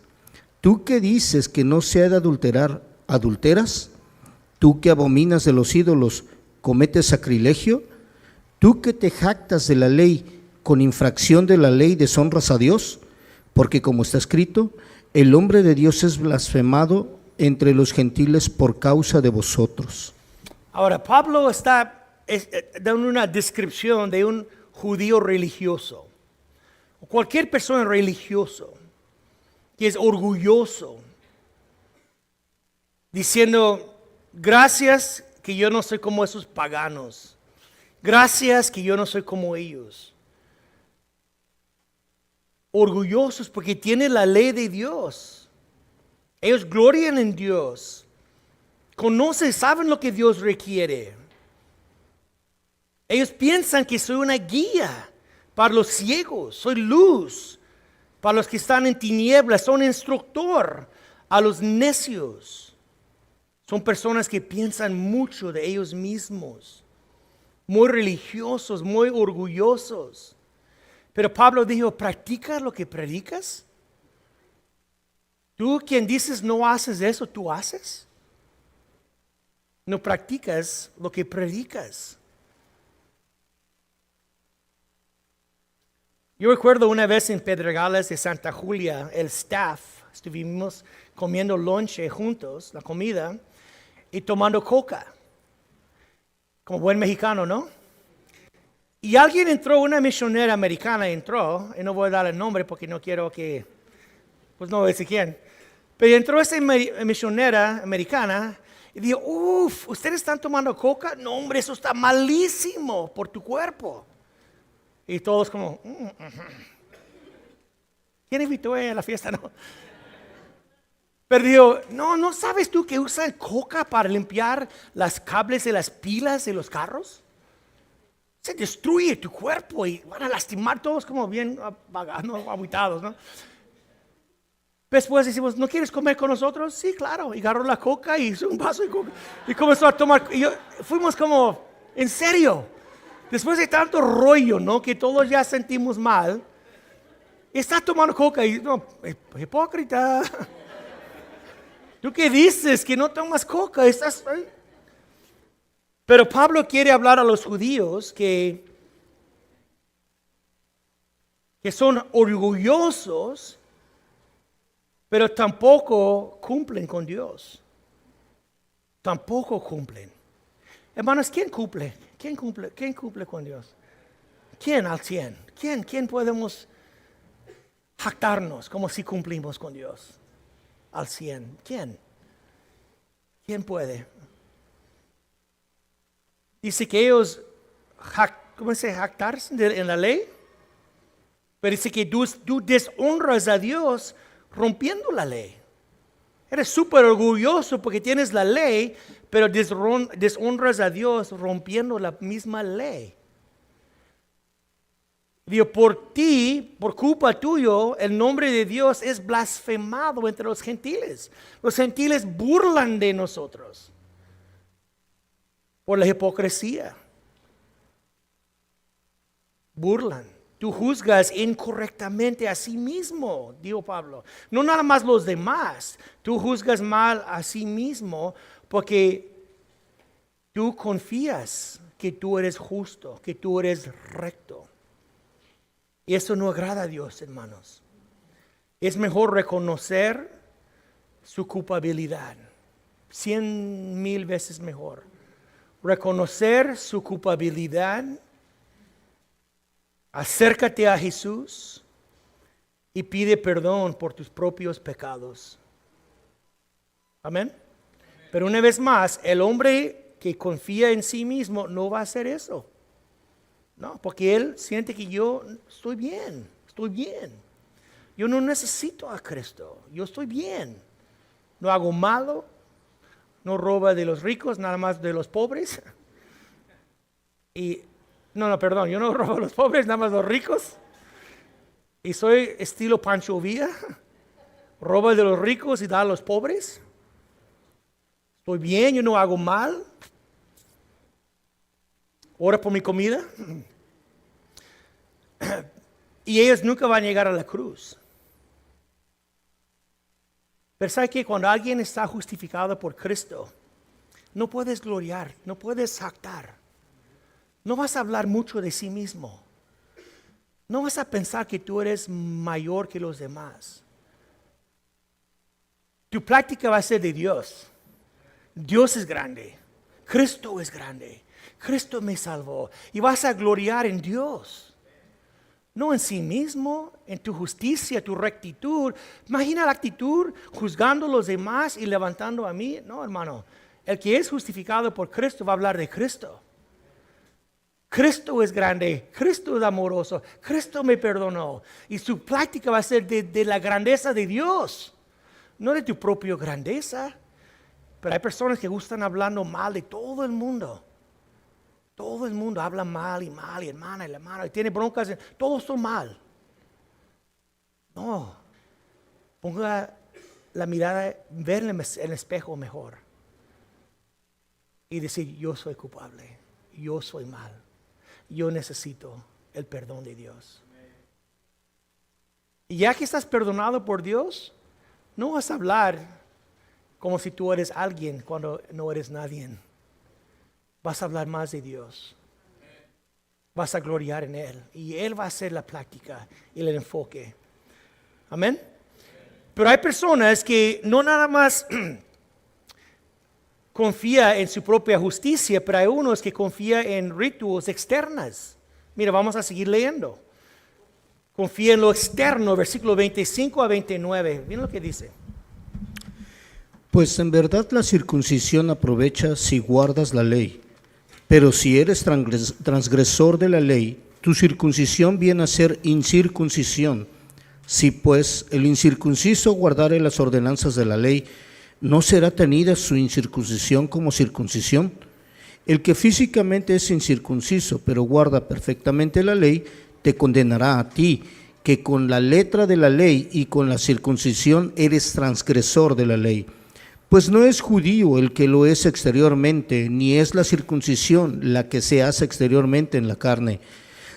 Tú que dices que no se ha de adulterar, ¿adulteras? Tú que abominas de los ídolos, ¿cometes sacrilegio? Tú que te jactas de la ley, con infracción de la ley deshonras a Dios, porque como está escrito, el hombre de Dios es blasfemado entre los gentiles por causa de vosotros. Ahora, Pablo está dando una descripción de un judío religioso, o cualquier persona religiosa que es orgulloso, diciendo, gracias que yo no soy como esos paganos. Gracias que yo no soy como ellos. Orgullosos porque tienen la ley de Dios. Ellos glorian en Dios. Conocen, saben lo que Dios requiere. Ellos piensan que soy una guía para los ciegos. Soy luz para los que están en tinieblas. Soy un instructor a los necios. Son personas que piensan mucho de ellos mismos. Muy religiosos, muy orgullosos. Pero Pablo dijo, ¿practicas lo que predicas? Tú quien dices no haces eso, ¿tú haces? No practicas lo que predicas. Yo recuerdo una vez en Pedregales de Santa Julia, el staff, estuvimos comiendo lonche juntos, la comida, y tomando coca. como buen mexicano, ¿no? Y alguien entró, una misionera americana entró, y no voy a dar el nombre porque no quiero que, pues no voy a decir quién, pero entró esa misionera americana y dijo, ¿ustedes están tomando coca? No, hombre, eso está malísimo por tu cuerpo. Y todos como, ¿quién invitó a ella a la fiesta? No. Pero dijo, ¿no sabes tú que usan coca para limpiar las cables de las pilas de los carros? Se destruye tu cuerpo y van a lastimar todos como bien aguitados, ¿no? Después decimos, ¿no quieres comer con nosotros? Sí, claro. Y agarró la coca y hizo un vaso de coca. Y comenzó a tomar. Fuimos como, ¿en serio? Después de tanto rollo, ¿no? Que todos ya sentimos mal. Está tomando coca y, no, hipócrita. ¿Tú qué dices? Que no tomas coca. Estás... Pero Pablo quiere hablar a los judíos que son orgullosos, pero tampoco cumplen con Dios. Tampoco cumplen. Hermanos, ¿quién cumple? ¿Quién cumple con Dios? ¿Quién al 100? ¿Quién podemos jactarnos como si cumplimos con Dios al 100? ¿Quién puede? Dice que ellos, ¿cómo se jactarse en la ley? Pero dice que tú deshonras a Dios rompiendo la ley. Eres súper orgulloso porque tienes la ley, pero deshonras a Dios rompiendo la misma ley. Digo, por ti, por culpa tuyo, el nombre de Dios es blasfemado entre los gentiles. Los gentiles burlan de nosotros por la hipocresía. Burlan. Tú juzgas incorrectamente a sí mismo, dijo Pablo. No nada más los demás. Tú juzgas mal a sí mismo porque tú confías que tú eres justo, que tú eres recto. Y eso no agrada a Dios, hermanos. Es mejor reconocer su culpabilidad. 100,000 veces mejor. Reconocer su culpabilidad. Acércate a Jesús y pide perdón por tus propios pecados. Amén. Pero una vez más, el hombre que confía en sí mismo no va a hacer eso. No, porque él siente que yo estoy bien. Yo no necesito a Cristo. Yo estoy bien. No hago malo. No roba de los ricos, nada más de los pobres. Perdón, yo no robo a los pobres, nada más los ricos. Y soy estilo Pancho Villa. Roba de los ricos y da a los pobres. Estoy bien, yo no hago mal. Ora por mi comida. Y ellos nunca van a llegar a la cruz. Pero ¿sabe qué? Cuando alguien está justificado por Cristo, no puedes gloriar, no puedes jactar. No vas a hablar mucho de sí mismo. No vas a pensar que tú eres mayor que los demás. Tu práctica va a ser de Dios. Dios es grande. Cristo es grande. Cristo me salvó. Y vas a gloriar en Dios. No en sí mismo, en tu justicia, tu rectitud. Imagina la actitud juzgando a los demás y levantando a mí. No, hermano. El que es justificado por Cristo va a hablar de Cristo. Cristo es grande, Cristo es amoroso, Cristo me perdonó. Y su práctica va a ser de la grandeza de Dios, no de tu propia grandeza. Pero hay personas que gustan hablando mal de todo el mundo. Todo el mundo habla mal, y hermana, y tiene broncas, todos son mal. No, ponga la mirada, ver en el espejo mejor. Y decir, yo soy culpable, yo soy mal. Yo necesito el perdón de Dios. Y ya que estás perdonado por Dios, no vas a hablar como si tú eres alguien cuando no eres nadie. Vas a hablar más de Dios. Vas a gloriar en Él. Y Él va a hacer la práctica y el enfoque. Amén. Pero hay personas que no nada más confía en su propia justicia, pero hay unos que confían en rituales externos. Mira, vamos a seguir leyendo. Confía en lo externo, versículo 25 a 29. Miren lo que dice. Pues en verdad la circuncisión aprovecha si guardas la ley, pero si eres transgresor de la ley, tu circuncisión viene a ser incircuncisión. Si pues el incircunciso guardare las ordenanzas de la ley, ¿no será tenida su incircuncisión como circuncisión? El que físicamente es incircunciso, pero guarda perfectamente la ley, te condenará a ti, que con la letra de la ley y con la circuncisión eres transgresor de la ley. Pues no es judío el que lo es exteriormente, ni es la circuncisión la que se hace exteriormente en la carne,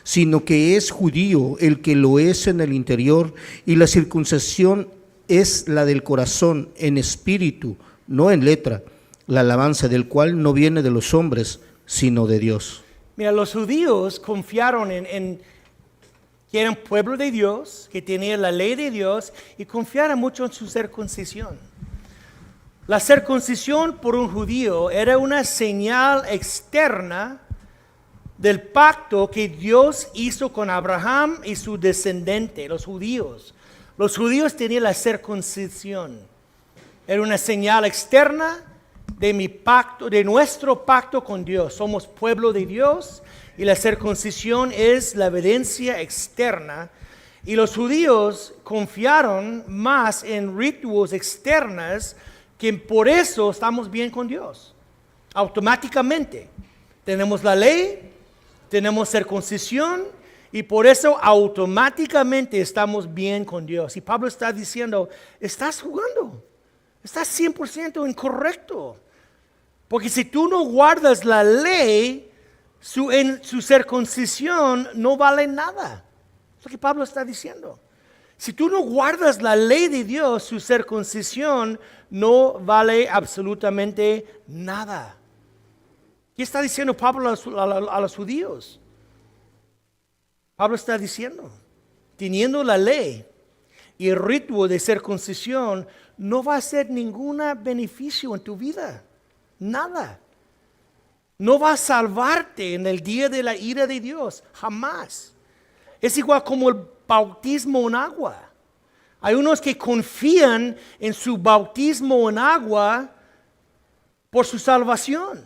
sino que es judío el que lo es en el interior, y la circuncisión es la del corazón, en espíritu, no en letra, la alabanza del cual no viene de los hombres, sino de Dios. Mira, los judíos confiaron en que eran pueblo de Dios, que tenían la ley de Dios, y confiaron mucho en su circuncisión. La circuncisión por un judío era una señal externa del pacto que Dios hizo con Abraham y su descendiente, los judíos. Los judíos tenían la circuncisión. Era una señal externa de mi pacto, de nuestro pacto con Dios. Somos pueblo de Dios y la circuncisión es la evidencia externa. Y los judíos confiaron más en rituales externos, que por eso estamos bien con Dios. Automáticamente. Tenemos la ley, tenemos circuncisión y por eso automáticamente estamos bien con Dios. Y Pablo está diciendo, estás jugando, estás 100% incorrecto. Porque si tú no guardas la ley, su circuncisión no vale nada. Es lo que Pablo está diciendo. Si tú no guardas la ley de Dios, su circuncisión no vale absolutamente nada. ¿Qué está diciendo Pablo a los judíos? Pablo está diciendo, teniendo la ley y el ritual de circuncisión, no va a ser ningún beneficio en tu vida. Nada. No va a salvarte en el día de la ira de Dios. Jamás. Es igual como el bautismo en agua. Hay unos que confían en su bautismo en agua por su salvación.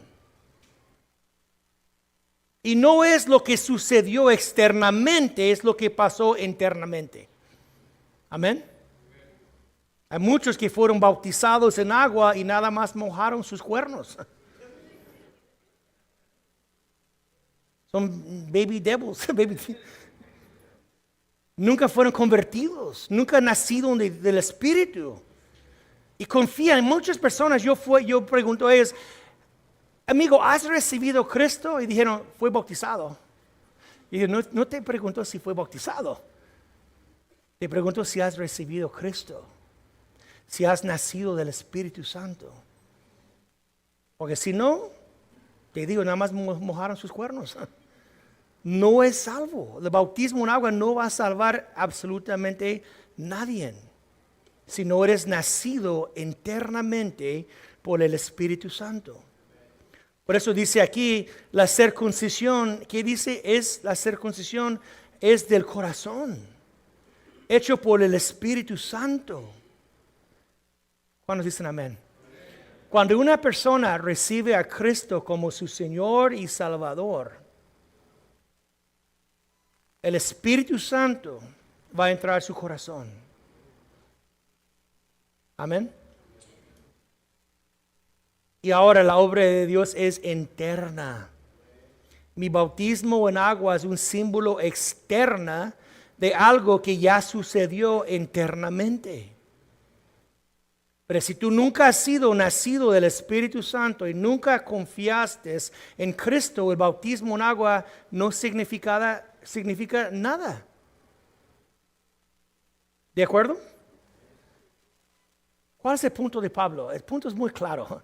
Y no es lo que sucedió externamente, es lo que pasó internamente. Amén. Hay muchos que fueron bautizados en agua y nada más mojaron sus cuernos. Son baby devils. Nunca fueron convertidos, nunca nacido del Espíritu. Y confían, muchas personas, yo pregunto a ellos, amigo, ¿has recibido Cristo? Y dijeron, fue bautizado. Y dije, no te pregunto si fue bautizado. Te pregunto si has recibido Cristo. Si has nacido del Espíritu Santo. Porque si no, te digo, nada más mojaron sus cuernos. No es salvo. El bautismo en agua no va a salvar absolutamente nadie. Si no eres nacido internamente por el Espíritu Santo. Por eso dice aquí la circuncisión, ¿qué dice? La circuncisión es del corazón, hecho por el Espíritu Santo. ¿Cuántos dicen amén? Cuando una persona recibe a Cristo como su Señor y Salvador, el Espíritu Santo va a entrar a su corazón. Amén. Y ahora la obra de Dios es interna. Mi bautismo en agua es un símbolo externo de algo que ya sucedió internamente. Pero si tú nunca has sido nacido del Espíritu Santo y nunca confiaste en Cristo, el bautismo en agua no significa nada. ¿De acuerdo? ¿Cuál es el punto de Pablo? El punto es muy claro.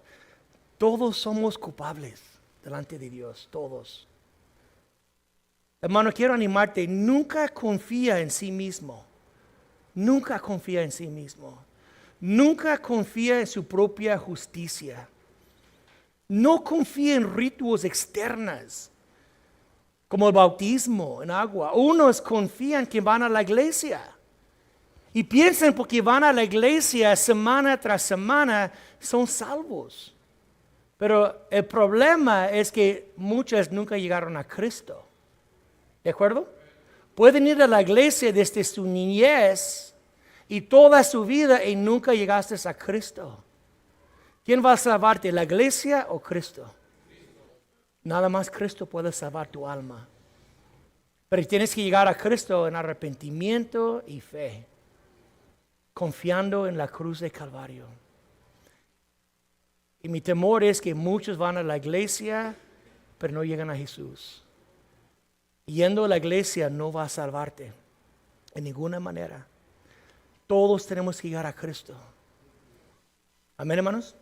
Todos somos culpables delante de Dios, todos. Hermano, quiero animarte, nunca confía en sí mismo. Nunca confía en sí mismo. Nunca confía en su propia justicia. No confía en ritos externos, como el bautismo en agua. Unos confían que van a la iglesia y piensan porque van a la iglesia semana tras semana son salvos. Pero el problema es que muchos nunca llegaron a Cristo. ¿De acuerdo? Pueden ir a la iglesia desde su niñez y toda su vida y nunca llegaste a Cristo. ¿Quién va a salvarte, la iglesia o Cristo? Nada más Cristo puede salvar tu alma. Pero tienes que llegar a Cristo en arrepentimiento y fe, confiando en la cruz de Calvario. Y mi temor es que muchos van a la iglesia, pero no llegan a Jesús. Yendo a la iglesia no va a salvarte en ninguna manera. Todos tenemos que llegar a Cristo. Amén, hermanos.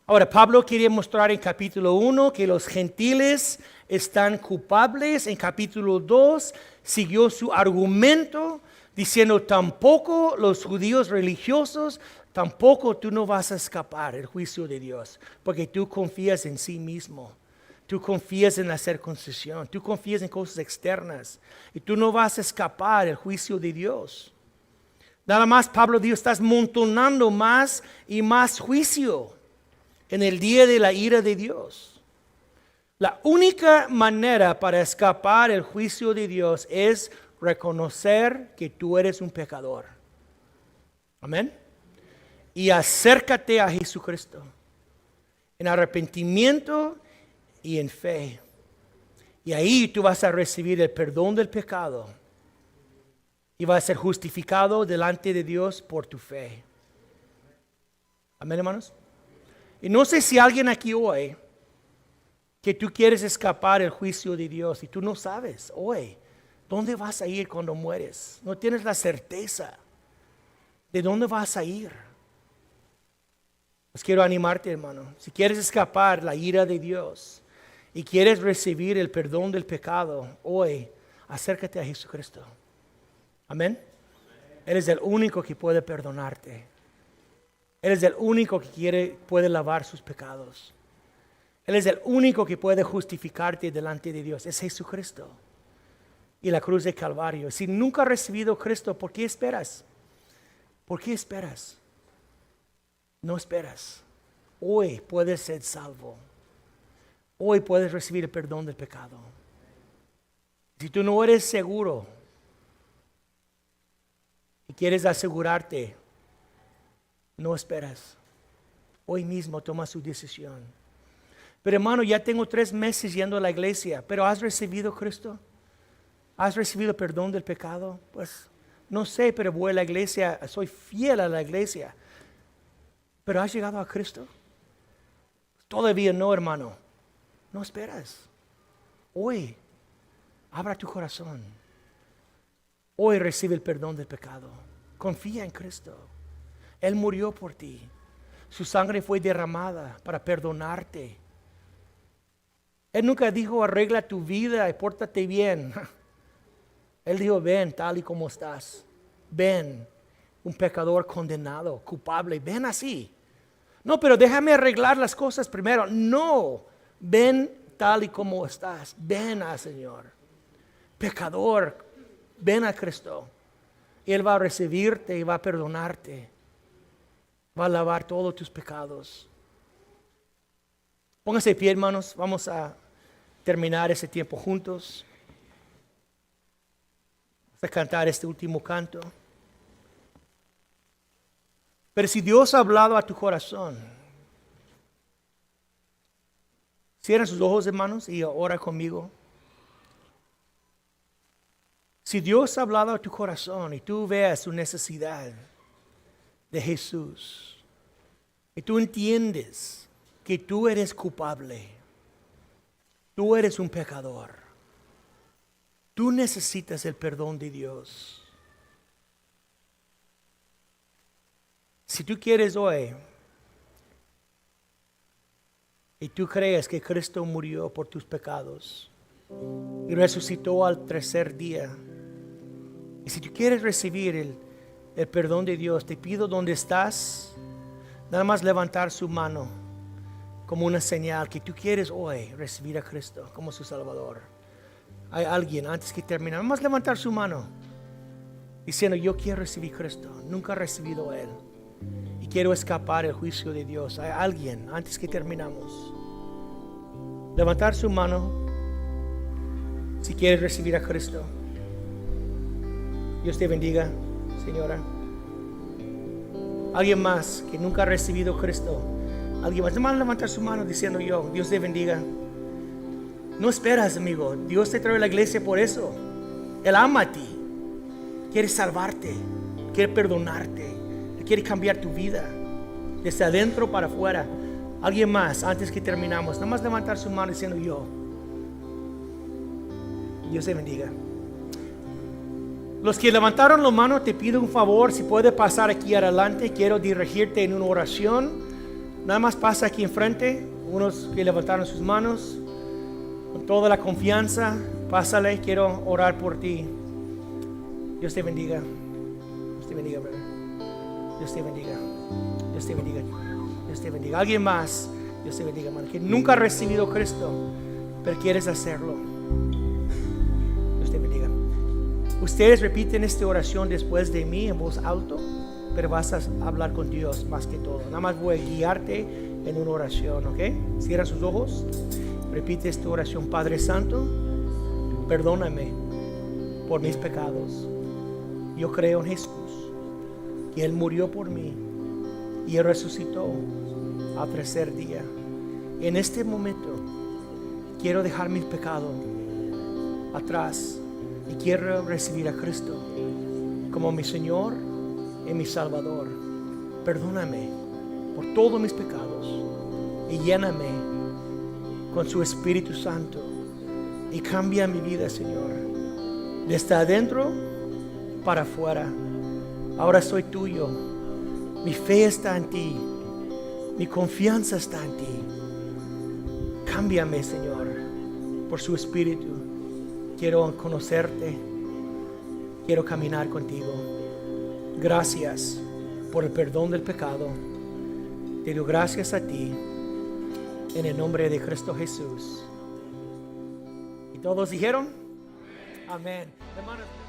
Ahora, Pablo quería mostrar en capítulo 1 que los gentiles están culpables. En capítulo 2 siguió su argumento diciendo tampoco los judíos religiosos, tampoco tú no vas a escapar del juicio de Dios, porque tú confías en sí mismo. Tú confías en la circuncisión, tú confías en cosas externas y tú no vas a escapar del juicio de Dios. Nada más Pablo dijo, estás montonando más y más juicio en el día de la ira de Dios. La única manera para escapar del juicio de Dios es reconocer que tú eres un pecador. Amén. Y acércate a Jesucristo en arrepentimiento y en fe. Y ahí tú vas a recibir el perdón del pecado y vas a ser justificado delante de Dios por tu fe. Amén, hermanos. Y no sé si alguien aquí hoy que tú quieres escapar del juicio de Dios y tú no sabes hoy dónde vas a ir cuando mueres. No tienes la certeza de dónde vas a ir. Pues quiero animarte, hermano. Si quieres escapar la ira de Dios y quieres recibir el perdón del pecado, hoy acércate a Jesucristo. Amén. Él es el único que puede perdonarte. Él es el único que puede lavar sus pecados. Él es el único que puede justificarte delante de Dios. Es Jesucristo. Y la cruz de Calvario. Si nunca has recibido a Cristo, ¿por qué esperas? ¿Por qué esperas? No esperas. Hoy puedes ser salvo. Hoy puedes recibir el perdón del pecado. Si tú no eres seguro y quieres asegurarte, no esperas. Hoy mismo toma su decisión. Pero hermano, ya tengo 3 meses yendo a la iglesia, pero ¿has recibido a Cristo? ¿Has recibido perdón del pecado? Pues no sé, pero voy a la iglesia, soy fiel a la iglesia. ¿Pero has llegado a Cristo? Todavía no, hermano. No esperas. Hoy, abra tu corazón. Hoy recibe el perdón del pecado. Confía en Cristo. Él murió por ti. Su sangre fue derramada para perdonarte. Él nunca dijo arregla tu vida y pórtate bien. Él dijo ven tal y como estás. Ven, un pecador condenado, culpable. Ven así. No, pero déjame arreglar las cosas primero. No, ven tal y como estás. Ven al Señor. Pecador, ven a Cristo. Él va a recibirte y va a perdonarte. Va a lavar todos tus pecados. Pónganse de pie, hermanos. Vamos a terminar ese tiempo juntos. Vamos a cantar este último canto. Pero si Dios ha hablado a tu corazón, cierren sus ojos, hermanos, y ora conmigo. Si Dios ha hablado a tu corazón y tú veas su necesidad de Jesús, y tú entiendes que tú eres culpable, tú eres un pecador, tú necesitas el perdón de Dios. Si tú quieres hoy y tú crees que Cristo murió por tus pecados y resucitó al 3er día, y si tú quieres recibir el perdón de Dios, te pido donde estás, nada más levantar su mano como una señal que tú quieres hoy recibir a Cristo como su Salvador. Hay alguien antes que terminar, vamos a levantar su mano diciendo: yo quiero recibir a Cristo, nunca he recibido a Él y quiero escapar del juicio de Dios. Hay alguien antes que terminamos. Levantar su mano si quieres recibir a Cristo. Dios te bendiga, señora. Alguien más que nunca ha recibido a Cristo. Alguien más, nomás levantar su mano diciendo: yo, Dios te bendiga. No esperas, amigo. Dios te trae a la iglesia por eso. Él ama a ti. Quiere salvarte. Quiere perdonarte. Quiere cambiar tu vida. Desde adentro para afuera. Alguien más, antes que terminamos, nomás levantar su mano diciendo: yo. Dios te bendiga. Los que levantaron la mano, te pido un favor. Si puedes pasar aquí adelante, quiero dirigirte en una oración. Nada más pasa aquí enfrente. Unos que levantaron sus manos, con toda la confianza, pásale. Quiero orar por ti. Dios te bendiga. Dios te bendiga, brother. Dios te bendiga. Dios te bendiga. Dios te bendiga. Alguien más, Dios te bendiga, hermano, que nunca ha recibido a Cristo, pero quieres hacerlo. Dios te bendiga. Ustedes repiten esta oración después de mí en voz alta, pero vas a hablar con Dios más que todo. Nada más voy a guiarte en una oración, ¿ok? Cierra sus ojos. Repite esta oración: Padre Santo, perdóname por mis pecados. Yo creo en Jesús, que Él murió por mí y Él resucitó al tercer día. En este momento quiero dejar mis pecados atrás y quiero recibir a Cristo como mi Señor y mi Salvador. Perdóname por todos mis pecados y lléname con su Espíritu Santo y cambia mi vida, Señor, desde adentro para afuera. Ahora soy tuyo. Mi fe está en ti. Mi confianza está en ti. Cámbiame, Señor, por su Espíritu. Quiero conocerte. Quiero caminar contigo. Gracias por el perdón del pecado. Te doy gracias a ti en el nombre de Cristo Jesús. ¿Y todos dijeron? Amén. Hermanos.